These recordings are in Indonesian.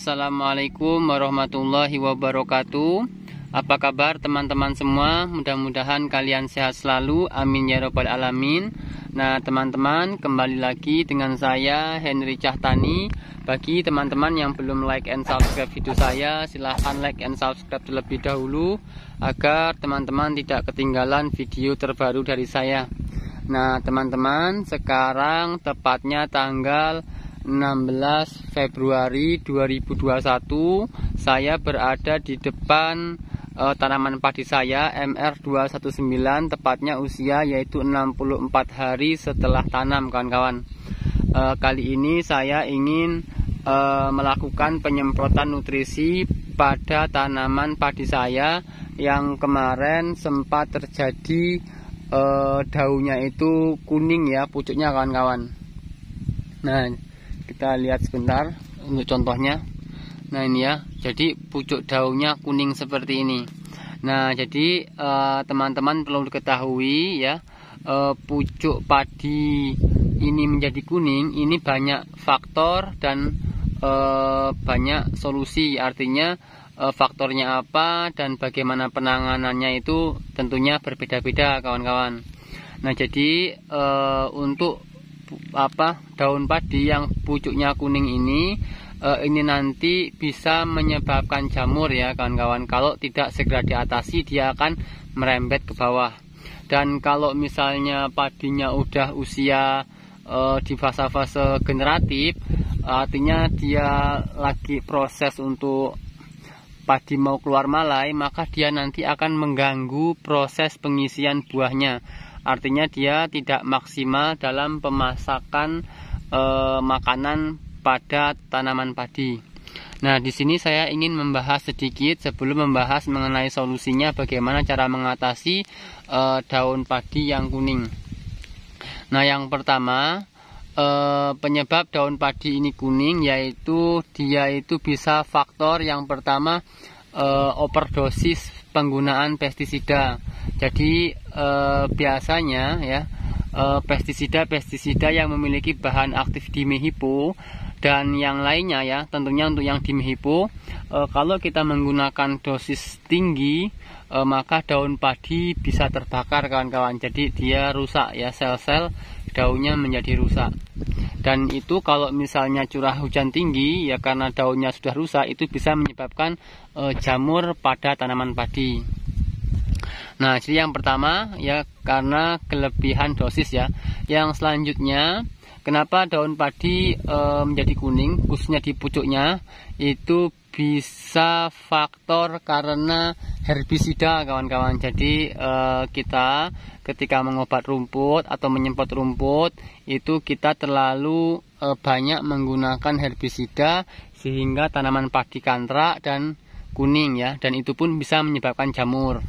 Assalamualaikum warahmatullahi wabarakatuh. Apa kabar teman-teman semua? Mudah-mudahan kalian sehat selalu, amin ya rabbal alamin. Nah teman-teman, kembali lagi dengan saya Henry Cahtani. Bagi teman-teman yang belum like and subscribe video saya, silahkan like and subscribe terlebih dahulu agar teman-teman tidak ketinggalan video terbaru dari saya. Nah teman-teman, sekarang tepatnya tanggal 16 Februari 2021, saya berada di depan tanaman padi saya MR219, tepatnya usia yaitu 64 hari setelah tanam, kawan-kawan. Kali ini saya ingin melakukan penyemprotan nutrisi pada tanaman padi saya yang kemarin sempat terjadi daunnya itu kuning ya, pucuknya, kawan-kawan. Nah kita lihat sebentar untuk contohnya. Nah ini ya, jadi pucuk daunnya kuning seperti ini. Nah jadi teman-teman perlu diketahui ya, pucuk padi ini menjadi kuning ini banyak faktor dan banyak solusi. Artinya faktornya apa dan bagaimana penanganannya itu tentunya berbeda-beda, kawan-kawan. Nah jadi untuk daun padi yang pucuknya kuning ini nanti bisa menyebabkan jamur ya, kawan-kawan. Kalau tidak segera diatasi, dia akan merembet ke bawah. Dan kalau misalnya padinya udah usia di fase-fase generatif, artinya dia lagi proses untuk padi mau keluar malai, maka dia nanti akan mengganggu proses pengisian buahnya. Artinya dia tidak maksimal dalam pemasakan makanan pada tanaman padi. Nah, di sini saya ingin membahas sedikit sebelum membahas mengenai solusinya, bagaimana cara mengatasi daun padi yang kuning. Nah, yang pertama, penyebab daun padi ini kuning yaitu dia itu bisa faktor yang pertama, overdosis penggunaan pestisida. Jadi biasanya ya pestisida yang memiliki bahan aktif dimehipo dan yang lainnya ya, tentunya untuk yang dimehipo, kalau kita menggunakan dosis tinggi maka daun padi bisa terbakar, kawan-kawan. Jadi dia rusak ya, sel-sel daunnya menjadi rusak. Dan itu kalau misalnya curah hujan tinggi ya, karena daunnya sudah rusak, itu bisa menyebabkan jamur pada tanaman padi. Nah, jadi yang pertama ya karena kelebihan dosis ya. Yang selanjutnya, kenapa daun padi menjadi kuning khususnya di pucuknya, itu bisa faktor karena herbisida, kawan-kawan. Jadi kita ketika mengobat rumput atau menyemprot rumput itu kita terlalu banyak menggunakan herbisida sehingga tanaman padi kantrak dan kuning ya, dan itu pun bisa menyebabkan jamur.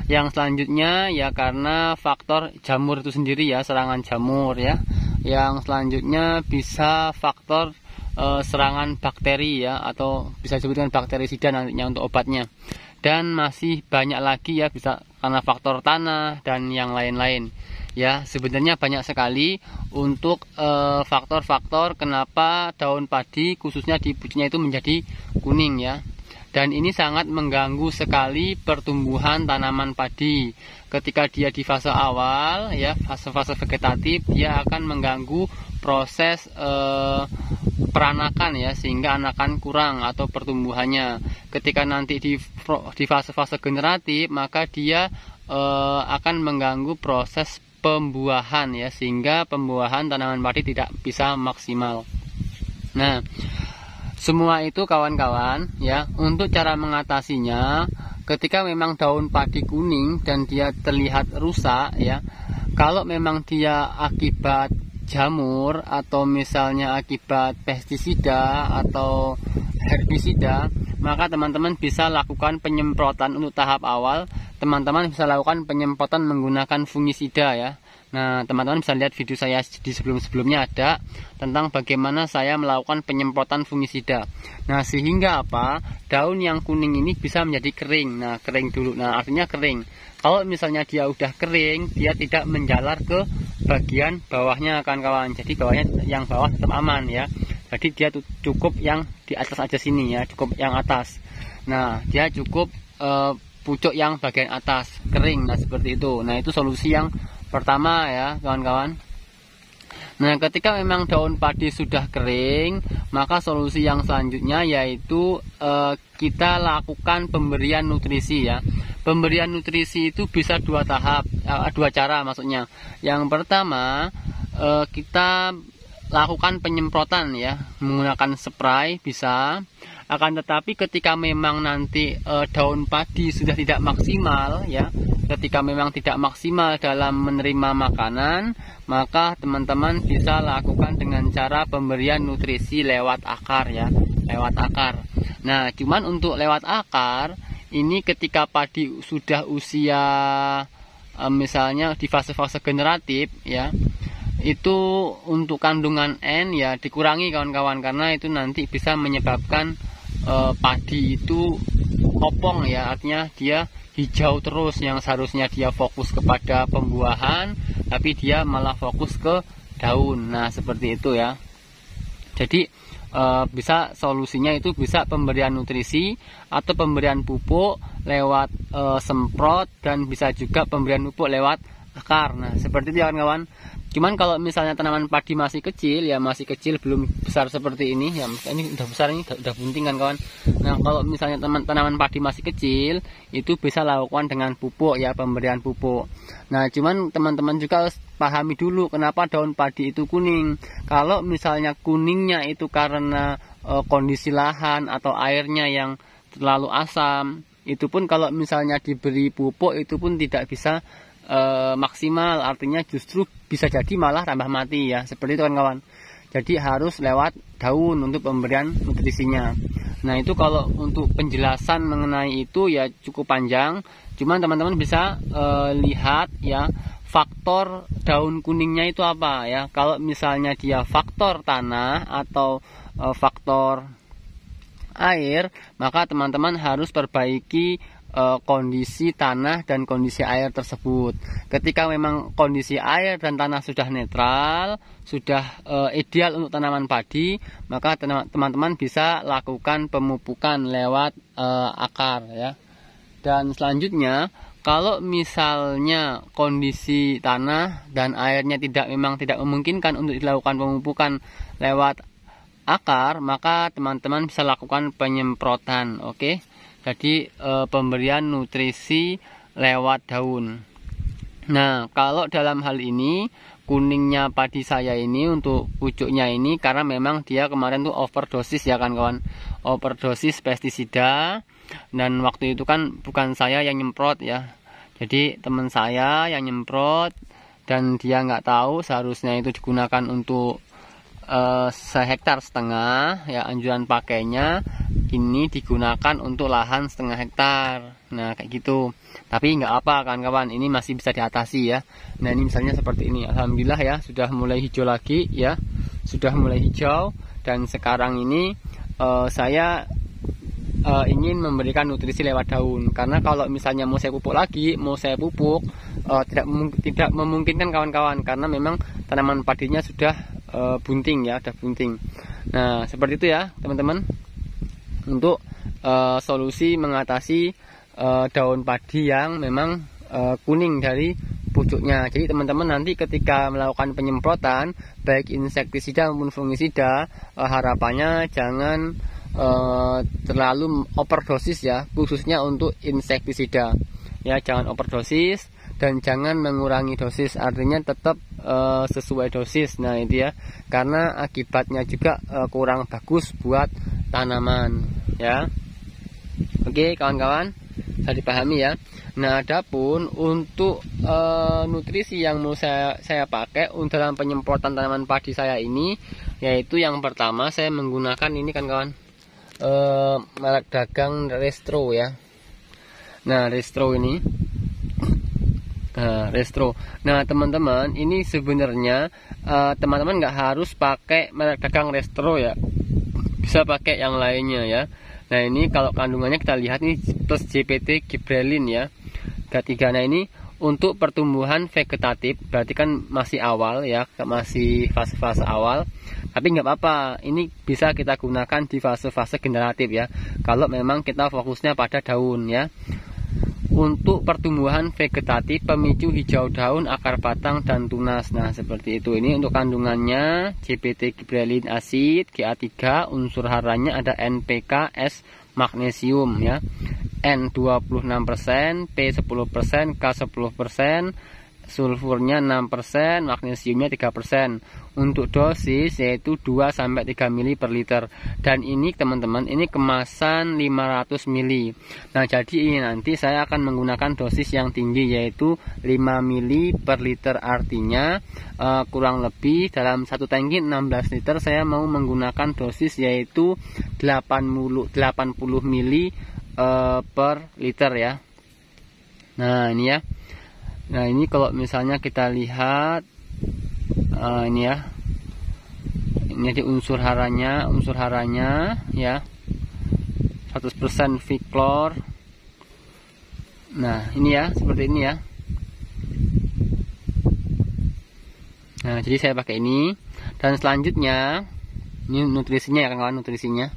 Yang selanjutnya ya karena faktor jamur itu sendiri ya, serangan jamur ya. Yang selanjutnya bisa faktor serangan bakteri ya, atau bisa disebutkan bakterisida nantinya untuk obatnya. Dan masih banyak lagi ya, bisa karena faktor tanah dan yang lain-lain. Ya, sebenarnya banyak sekali untuk faktor-faktor kenapa daun padi khususnya di pucuknya itu menjadi kuning ya. Dan ini sangat mengganggu sekali pertumbuhan tanaman padi. Ketika dia di fase awal ya, fase-fase vegetatif, dia akan mengganggu proses peranakan ya, sehingga anakan kurang atau pertumbuhannya. Ketika nanti di fase-fase generatif, maka dia akan mengganggu proses pembuahan ya, sehingga pembuahan tanaman padi tidak bisa maksimal. Nah, semua itu, kawan-kawan ya, untuk cara mengatasinya, ketika memang daun padi kuning dan dia terlihat rusak ya, kalau memang dia akibat jamur atau misalnya akibat pestisida atau herbisida, maka teman-teman bisa lakukan penyemprotan. Untuk tahap awal, teman-teman bisa lakukan penyemprotan menggunakan fungisida ya. Nah, teman-teman bisa lihat video saya di sebelum-sebelumnya ada tentang bagaimana saya melakukan penyemprotan fungisida. Nah, sehingga apa? Daun yang kuning ini bisa menjadi kering. Nah, kering dulu. Nah, artinya kering. Kalau misalnya dia udah kering, dia tidak menjalar ke bagian bawahnya, kawan-kawan. Jadi bawahnya, yang bawah tetap aman ya. Jadi dia cukup yang di atas aja sini ya, cukup yang atas. Nah, dia cukup pucuk yang bagian atas kering. Nah, seperti itu. Nah, itu solusi yang pertama ya, kawan-kawan. Nah, ketika memang daun padi sudah kering, maka solusi yang selanjutnya yaitu kita lakukan pemberian nutrisi ya. Pemberian nutrisi itu bisa dua cara maksudnya. Yang pertama, kita lakukan penyemprotan ya, menggunakan spray bisa. Akan tetapi ketika memang nanti daun padi sudah tidak maksimal ya, ketika memang tidak maksimal dalam menerima makanan, maka teman-teman bisa lakukan dengan cara pemberian nutrisi lewat akar ya, lewat akar. Nah, cuman untuk lewat akar ini ketika padi sudah usia misalnya di fase-fase generatif ya, itu untuk kandungan N ya dikurangi kawan-kawan, karena itu nanti bisa menyebabkan padi itu kopong ya, artinya dia hijau terus, yang seharusnya dia fokus kepada pembuahan tapi dia malah fokus ke daun. Nah, seperti itu ya. Jadi bisa solusinya itu bisa pemberian nutrisi atau pemberian pupuk lewat semprot, dan bisa juga pemberian pupuk lewat akar. Nah, seperti itu ya kawan-kawan. Cuman kalau misalnya tanaman padi masih kecil ya, masih kecil belum besar seperti ini ya, ini udah besar, ini udah bunting kan kawan. Nah, kalau misalnya tanaman padi masih kecil itu bisa lakukan dengan pupuk ya, pemberian pupuk. Nah, cuman teman-teman juga harus pahami dulu kenapa daun padi itu kuning. Kalau misalnya kuningnya itu karena kondisi lahan atau airnya yang terlalu asam, itu pun kalau misalnya diberi pupuk itu pun tidak bisa maksimal, artinya justru bisa jadi malah tambah mati ya, seperti itu kan kawan. Jadi harus lewat daun untuk pemberian nutrisinya. Nah, itu kalau untuk penjelasan mengenai itu ya cukup panjang, cuman teman-teman bisa lihat ya faktor daun kuningnya itu apa ya. Kalau misalnya dia faktor tanah atau faktor air, maka teman-teman harus perbaiki kondisi tanah dan kondisi air tersebut. Ketika memang kondisi air dan tanah sudah netral, sudah ideal untuk tanaman padi, maka teman-teman bisa lakukan pemupukan lewat akar ya. Dan selanjutnya, kalau misalnya kondisi tanah dan airnya memang tidak memungkinkan untuk dilakukan pemupukan lewat akar, maka teman-teman bisa lakukan penyemprotan. Oke. Jadi pemberian nutrisi lewat daun. Nah, kalau dalam hal ini kuningnya padi saya ini untuk pucuknya ini karena memang dia kemarin tuh overdosis ya kan kawan, overdosis pestisida, dan waktu itu kan bukan saya yang nyemprot ya, jadi teman saya yang nyemprot dan dia nggak tahu seharusnya itu digunakan untuk 1,5 hektar ya, anjuran pakainya ini digunakan untuk lahan 1,5 hektar. Nah, kayak gitu. Tapi nggak apa kan kawan, ini masih bisa diatasi ya. Nah, ini misalnya seperti ini, alhamdulillah ya sudah mulai hijau lagi ya, sudah mulai hijau. Dan sekarang ini saya ingin memberikan nutrisi lewat daun, karena kalau misalnya mau saya pupuk lagi, tidak memungkinkan kawan-kawan, karena memang tanaman padinya sudah bunting ya, sudah bunting. Nah, seperti itu ya teman-teman, untuk solusi mengatasi daun padi yang memang kuning dari pucuknya. Jadi teman-teman nanti ketika melakukan penyemprotan baik insektisida maupun fungisida, harapannya jangan terlalu overdosis ya, khususnya untuk insektisida ya, jangan overdosis dan jangan mengurangi dosis, artinya tetap sesuai dosis. Nah, itu ya, karena akibatnya juga kurang bagus buat tanaman ya. Oke kawan-kawan, bisa dipahami ya. Nah, adapun untuk nutrisi yang mau saya pakai dalam penyemprotan tanaman padi saya ini, yaitu yang pertama saya menggunakan ini kan kawan, merek dagang Restro ya. Nah, Restro ini, Restro. Nah, teman-teman, ini sebenarnya teman-teman nggak harus pakai merek dagang Restro ya, bisa pakai yang lainnya ya. Nah, ini kalau kandungannya kita lihat ini plus JPT Gibralin ya, K3. Nah, ini untuk pertumbuhan vegetatif, berarti kan masih awal ya, masih fase-fase awal. Tapi nggak apa-apa, ini bisa kita gunakan di fase-fase generatif ya, kalau memang kita fokusnya pada daun ya. Untuk pertumbuhan vegetatif, pemicu hijau daun, akar batang, dan tunas. Nah seperti itu. Ini untuk kandungannya CBT gibralin asid, Ga3, unsur haranya ada NPK, S, magnesium ya, N 26%, P 10%, K 10%, sulfurnya 6%, magnesiumnya 3%. Untuk dosis yaitu 2-3 ml per liter. Dan ini teman-teman, ini kemasan 500 ml. Nah jadi ini nanti saya akan menggunakan dosis yang tinggi, yaitu 5 ml per liter. Artinya kurang lebih dalam satu tangki 16 liter saya mau menggunakan dosis yaitu 80 ml per liter ya. Nah ini ya. Nah ini kalau misalnya kita lihat ini ya, ini di unsur haranya ya 100% Viclor. Nah ini ya, seperti ini ya. Nah jadi saya pakai ini. Dan selanjutnya ini nutrisinya ya kawan-kawan, nutrisinya.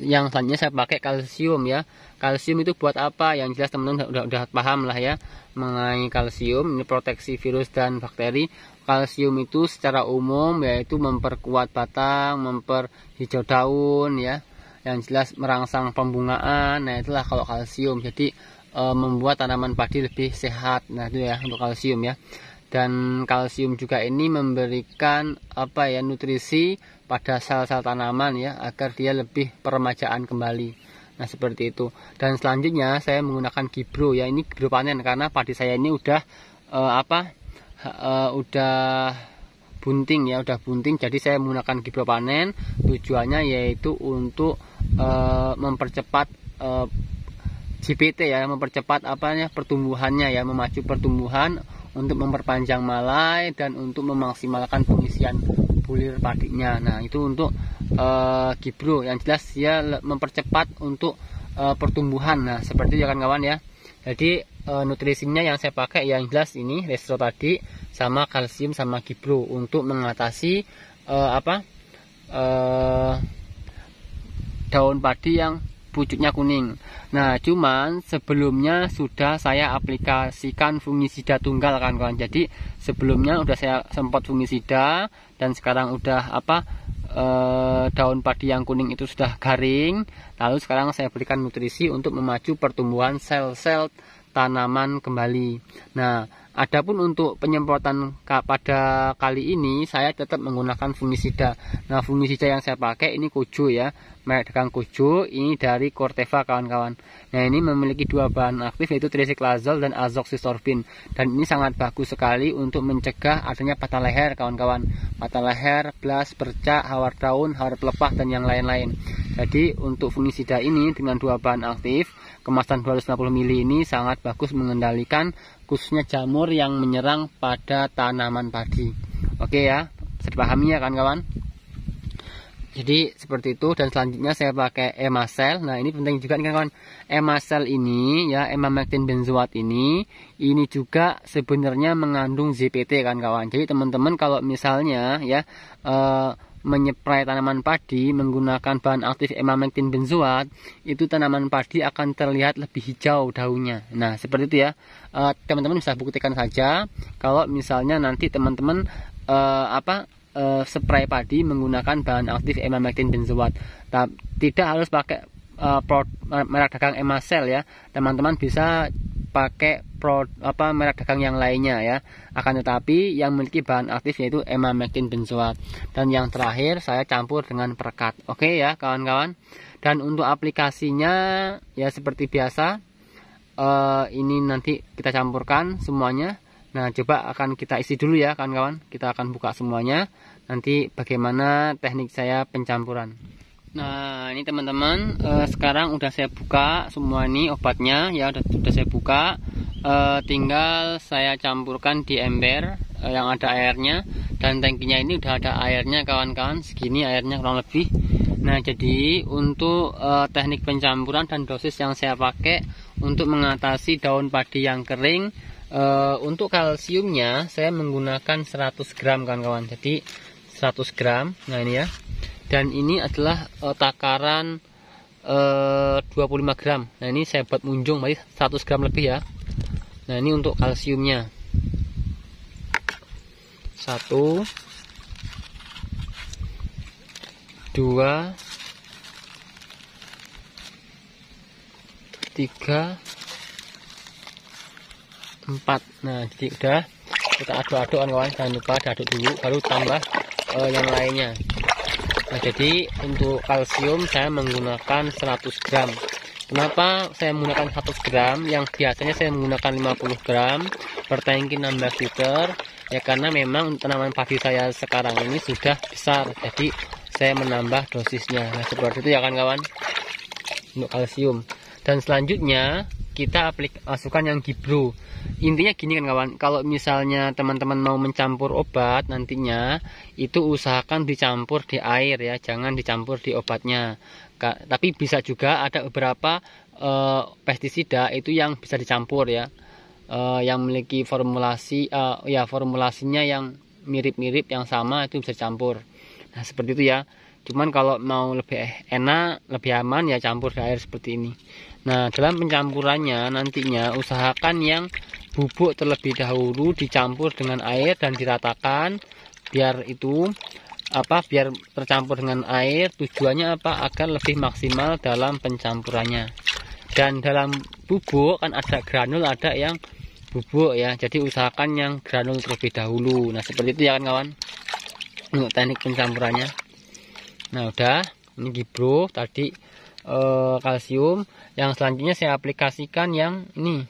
Yang selanjutnya saya pakai kalsium ya. Kalsium itu buat apa? Yang jelas teman-teman udah paham lah ya mengenai kalsium. Ini proteksi virus dan bakteri. Kalsium itu secara umum yaitu memperkuat batang, memperhijau daun ya. Yang jelas merangsang pembungaan. Nah itulah kalau kalsium. Jadi membuat tanaman padi lebih sehat. Nah itu ya untuk kalsium ya. Dan kalsium juga ini memberikan apa ya, nutrisi pada sel-sel tanaman ya, agar dia lebih peremajaan kembali. Nah seperti itu. Dan selanjutnya saya menggunakan Gibro ya, ini Gibro panen karena padi saya ini udah udah bunting ya, udah bunting. Jadi saya menggunakan Gibro panen. Tujuannya yaitu untuk mempercepat GPT ya, mempercepat pertumbuhannya ya, memacu pertumbuhan, untuk memperpanjang malai dan untuk memaksimalkan pengisian bulir padinya. Nah itu untuk Gibro, yang jelas dia mempercepat untuk pertumbuhan. Nah seperti itu ya kawan-kawan ya. Jadi nutrisinya yang saya pakai yang jelas ini Restro tadi, sama kalsium sama Gibro untuk mengatasi daun padi yang pucuknya kuning. Nah cuman sebelumnya sudah saya aplikasikan fungisida tunggal kan kawan. Jadi sebelumnya udah saya semprot fungisida, dan sekarang udah daun padi yang kuning itu sudah garing. Lalu sekarang saya berikan nutrisi untuk memacu pertumbuhan sel-sel tanaman kembali. Nah adapun untuk penyemprotan pada kali ini saya tetap menggunakan fungisida. Nah fungisida yang saya pakai ini Kojo ya, merek dagang Kojo, ini dari Corteva kawan-kawan. Nah ini memiliki dua bahan aktif yaitu tricyclazole dan azoxystrobin, dan ini sangat bagus sekali untuk mencegah adanya patah leher kawan-kawan, patah leher, blas, bercak, hawar daun, hawar pelepah, dan yang lain-lain. Jadi untuk fungisida ini dengan dua bahan aktif kemasan 250 ml ini sangat bagus mengendalikan khususnya jamur yang menyerang pada tanaman padi. Oke ya, bisa dipahami ya kawan-kawan. Jadi seperti itu. Dan selanjutnya saya pakai Emacel. Nah ini penting juga nih kawan. Emacel ini ya, emamectin benzoat ini juga sebenarnya mengandung ZPT kan kawan. Jadi teman-teman kalau misalnya ya menyeprai tanaman padi menggunakan bahan aktif emamectin benzoat, itu tanaman padi akan terlihat lebih hijau daunnya. Nah seperti itu ya, teman-teman bisa buktikan saja kalau misalnya nanti teman-teman spray padi menggunakan bahan aktif emamectin benzoat. Tidak harus pakai merek dagang Emacel ya, teman-teman bisa pakai merek dagang yang lainnya ya. Akan tetapi yang memiliki bahan aktif yaitu emamectin benzoat. Dan yang terakhir saya campur dengan perekat. Oke ya kawan-kawan. Dan untuk aplikasinya ya seperti biasa, ini nanti kita campurkan semuanya. Nah coba akan kita isi dulu ya kawan-kawan. Kita akan buka semuanya. Nanti bagaimana teknik saya pencampuran. Nah ini teman-teman, sekarang udah saya buka semua ini obatnya ya, udah saya buka. Tinggal saya campurkan di ember yang ada airnya, dan tangkinya ini udah ada airnya kawan-kawan, segini airnya kurang lebih. Nah jadi untuk teknik pencampuran dan dosis yang saya pakai untuk mengatasi daun padi yang kering, untuk kalsiumnya saya menggunakan 100 gram kawan-kawan. Jadi 100 gram. Nah ini ya, dan ini adalah takaran 25 gram. Nah ini saya buat munjung, berarti 100 gram lebih ya. Nah ini untuk kalsiumnya 1, 2, 3, 4. Nah jadi udah, kita aduk-aduk kawan, jangan lupa diaduk dulu baru tambah yang lainnya. Nah jadi untuk kalsium saya menggunakan 100 gram. Kenapa saya menggunakan 100 gram yang biasanya saya menggunakan 50 gram per tangki 16 liter ya, karena memang tanaman padi saya sekarang ini sudah besar, jadi saya menambah dosisnya. Nah seperti itu ya kan kawan untuk kalsium. Dan selanjutnya kita masukkan yang Gibro. Intinya gini kan kawan, kalau misalnya teman-teman mau mencampur obat nantinya, itu usahakan dicampur di air ya, jangan dicampur di obatnya. Tapi bisa juga ada beberapa pestisida itu yang bisa dicampur ya, yang memiliki formulasi formulasinya yang mirip-mirip, yang sama, itu bisa dicampur. Nah seperti itu ya. Cuman kalau mau lebih enak, lebih aman ya campur di air seperti ini. Nah dalam pencampurannya nantinya usahakan yang bubuk terlebih dahulu dicampur dengan air dan diratakan, biar itu biar tercampur dengan air. Tujuannya apa? Agar lebih maksimal dalam pencampurannya. Dan dalam bubuk kan ada granul, ada yang bubuk ya, jadi usahakan yang granul terlebih dahulu. Nah seperti itu ya kan kawan untuk teknik pencampurannya. Nah udah, ini Gibro tadi kalsium. Yang selanjutnya saya aplikasikan yang ini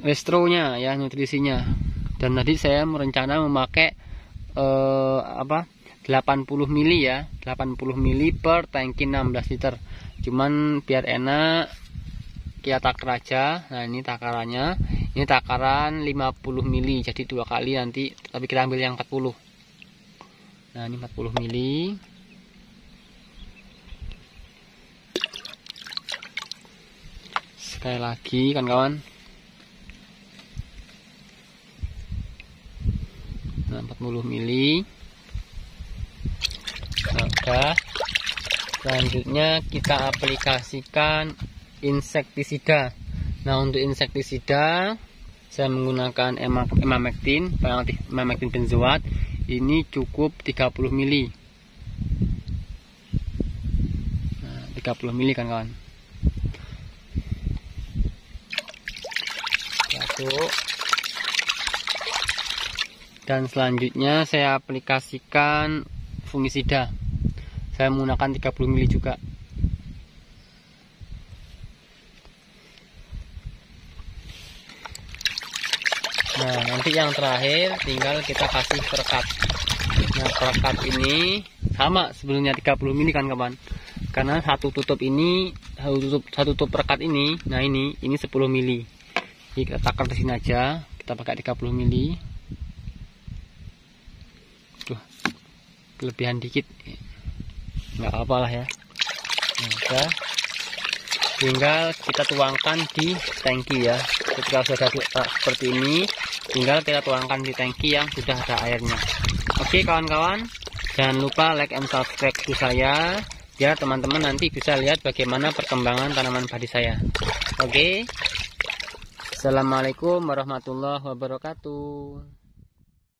Westronya ya, nutrisinya. Dan tadi saya merencana memakai 80 ml ya, 80 ml per tangki 16 liter. Cuman biar enak kita takar aja. Nah ini takarannya, ini takaran 50 ml, jadi 2 kali nanti, tapi kita ambil yang 40. Nah ini 40 ml. Sekali lagi kan kawan. Nah 40 ml. Nah udah, selanjutnya kita aplikasikan insektisida. Nah untuk insektisida saya menggunakan emamectin, emamectin benzoat. Ini cukup 30 ml. Nah 30 ml kan kawan. Dan selanjutnya saya aplikasikan fungisida. Saya menggunakan 30 ml juga. Nah nanti yang terakhir tinggal kita kasih perekat. Nah perekat ini sama sebelumnya 30 ml kan kawan, karena satu tutup ini, satu tutup perekat ini, nah ini 10 ml. Jadi kita takar di sini aja, kita pakai 30 ml. Tuh kelebihan dikit, nggak apa-apa lah ya. Nah, udah, tinggal kita tuangkan di tangki ya. Ketika sudah seperti ini, tinggal kita tuangkan di tangki yang sudah ada airnya. Oke kawan-kawan, jangan lupa like and subscribe ke saya, biar teman-teman nanti bisa lihat bagaimana perkembangan tanaman padi saya. Oke, assalamualaikum warahmatullahi wabarakatuh.